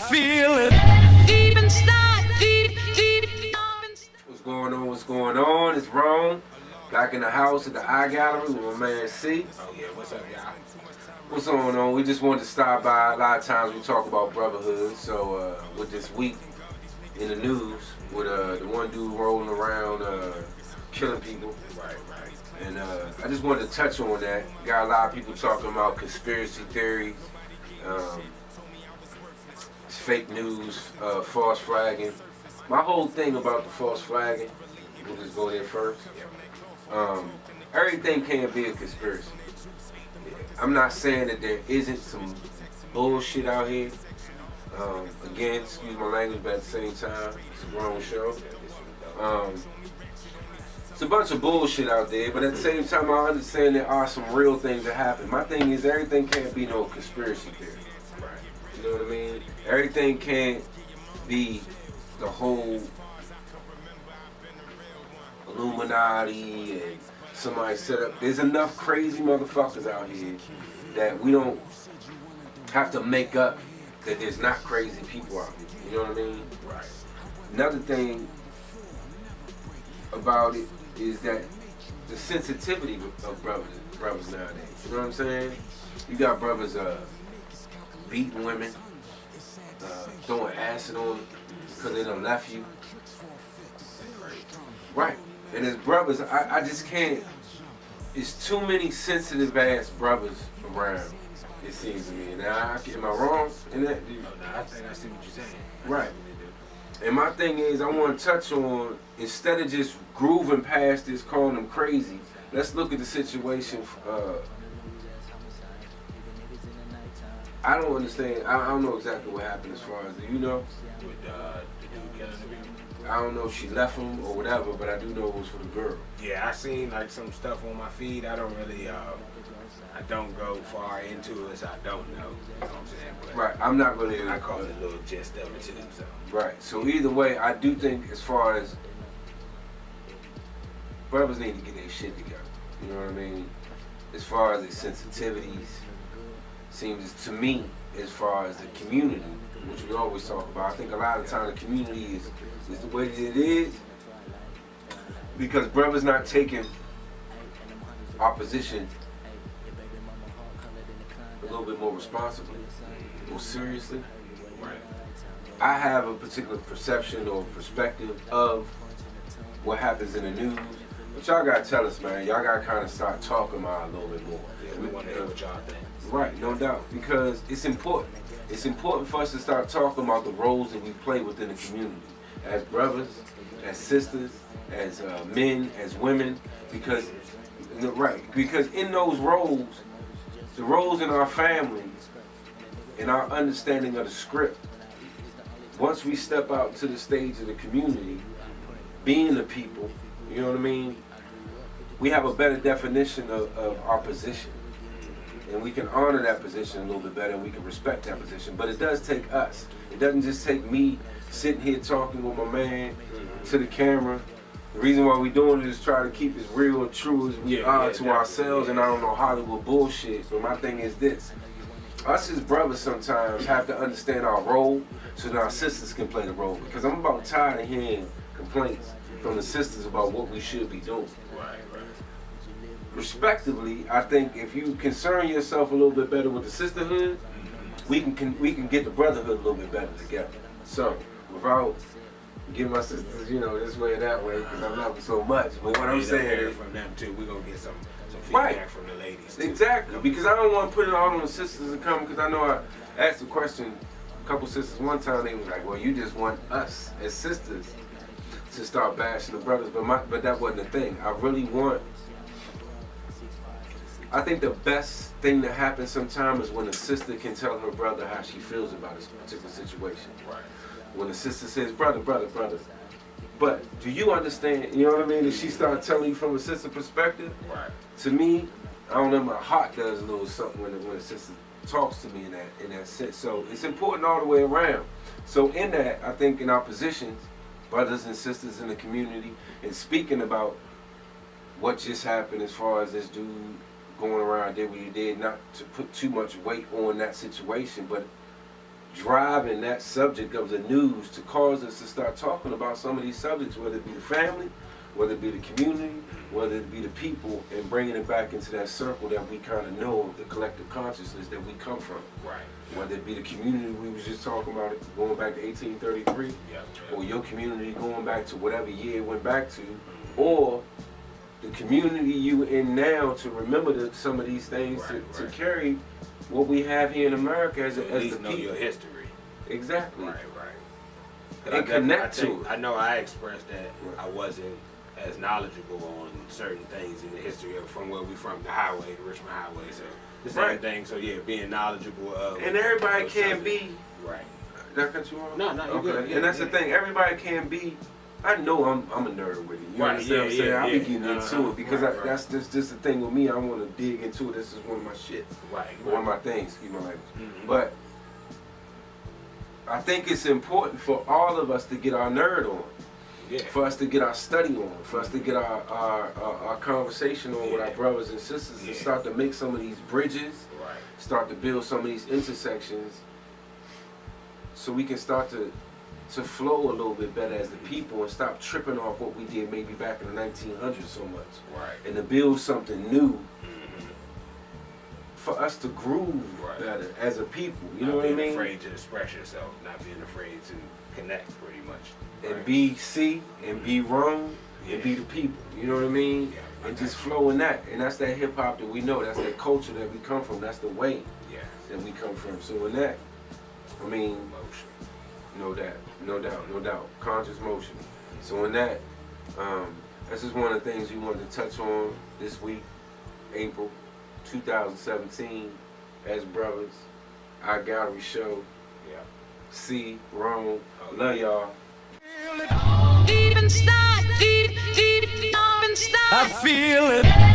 feel it. Deep inside, deep, deep. What's going on? What's going on? It's Rome. Back in the house at the iGallery with my man C. Oh yeah, what's up, y'all? What's going on? We just wanted to stop by. A lot of times we talk about brotherhood. So with this week in the news, with the one dude rolling around killing people. Right. And I just wanted to touch on that. Got a lot of people talking about conspiracy theories, fake news, false flagging. My whole thing about the false flagging, we'll just go there first. Everything can't be a conspiracy. I'm not saying that there isn't some bullshit out here. Again, excuse my language, but at the same time, it's a grown show. It's a bunch of bullshit out there, but at the same time, I understand there are some real things that happen. My thing is, everything can't be no conspiracy theory. Right. You know what I mean? Everything can't be the whole Illuminati and somebody set up. There's enough crazy motherfuckers out here that we don't have to make up that there's not crazy people out here. You know what I mean? Right. Another thing about it is that the sensitivity of brothers nowadays. You know what I'm saying? You got brothers beating women, throwing acid on them because they done left you. Right. And as brothers, I just can't. It's too many sensitive ass brothers around. It seems to me. Now, am I wrong in that? No, I think I see what you're saying. Right. And my thing is, I want to touch on, instead of just grooving past this, calling them crazy, let's look at the situation. I don't understand. I don't know exactly what happened as far as, do you know? With the dude killing the people. I don't know if she left him or whatever, but I do know it was for the girl. Yeah, I seen like some stuff on my feed. I don't really, I don't go far into it, so I don't know. You know what I'm saying? But Right. I'm not really. I call it a little gist of it too. So. Right. So either way, I do think as far as brothers need to get their shit together. You know what I mean? As far as their sensitivities, seems to me, as far as the community, which we always talk about, I think a lot of the time the community is the way that it is because brothers not taking our position a little bit more responsibly, more seriously. Right. I have a particular perception or perspective of what happens in the news, but y'all gotta tell us, man. Y'all gotta kind of start talking about it a little bit more. Yeah, we want to hear what y'all think. Right, no doubt, because it's important. It's important for us to start talking about the roles that we play within the community, as brothers, as sisters, as men, as women, because in those roles, the roles in our families, and our understanding of the script, once we step out to the stage of the community, being the people, you know what I mean, we have a better definition of our position. And we can honor that position a little bit better, and we can respect that position. But it does take us. It doesn't just take me sitting here talking with my man to the camera. The reason why we're doing it is try to keep as real and true as we are to ourselves, and I don't know Hollywood bullshit. But my thing is this. Us as brothers sometimes have to understand our role so that our sisters can play the role. Because I'm about tired of hearing complaints from the sisters about what we should be doing. Right. Respectively, I think if you concern yourself a little bit better with the sisterhood, we can get the brotherhood a little bit better together. So, without giving my sisters, this way or that way, because I love them so much. But what I'm saying is, from them too, we're gonna get some feedback from the ladies too. Exactly, because I don't want to put it all on the sisters to come. Because I know I asked a question, a couple sisters one time. They was like, "Well, you just want us as sisters to start bashing the brothers," but that wasn't the thing. I think the best thing that happens sometimes is when a sister can tell her brother how she feels about this particular situation. Right. When a sister says, brother. But do you understand, you know what I mean? If she starts telling you from a sister perspective, Right. To me, I don't know, my heart does a little something when a sister talks to me in that sense. So it's important all the way around. So in that, I think in our positions, brothers and sisters in the community, and speaking about what just happened as far as this dude going around did what he did, not to put too much weight on that situation, but driving that subject of the news to cause us to start talking about some of these subjects, whether it be the family, whether it be the community, whether it be the people, and bringing it back into that circle that we kind of know, the collective consciousness that we come from. Right. Whether it be the community we was just talking about, it going back to 1833, or your community going back to whatever year it went back to, or the community you in now to remember some of these things, to carry what we have here in America as at least the know people. your history. Exactly. Right. And connect to it. I know I expressed that I wasn't as knowledgeable on certain things in the history of from where we from, the highway, the Richmond Highway. So the same thing. So yeah, being knowledgeable of. And everybody can't be. Right. Did I cut you off? No, you're good. And that's the thing. Everybody can't be. I know I'm a nerd with it. You understand what I'm saying? I'll be getting into it because that's just the thing with me. I want to dig into it. This is one of my shit. One of my things. Excuse my language. But I think it's important for all of us to get our nerd on. Yeah. For us to get our study on, for us to get our conversation on with our brothers and sisters, and start to make some of these bridges, start to build some of these intersections, so we can start to flow a little bit better as the people and stop tripping off what we did maybe back in the 1900s so much, and to build something new for us to groove better as a people. You know what I mean? Not being afraid to express yourself, not being afraid to connect, pretty much. And be C, and be wrong, and be the people. You know what I mean? And just flow in that. And that's that hip hop that we know. That's that culture that we come from. That's the way that we come from. So in that, I mean, motion. No doubt. Conscious motion. So in that, that's just one of the things we wanted to touch on this week, April 2017, as brothers, iGallery show. C, wrong. Love y'all. Deep inside, deep inside. I feel it.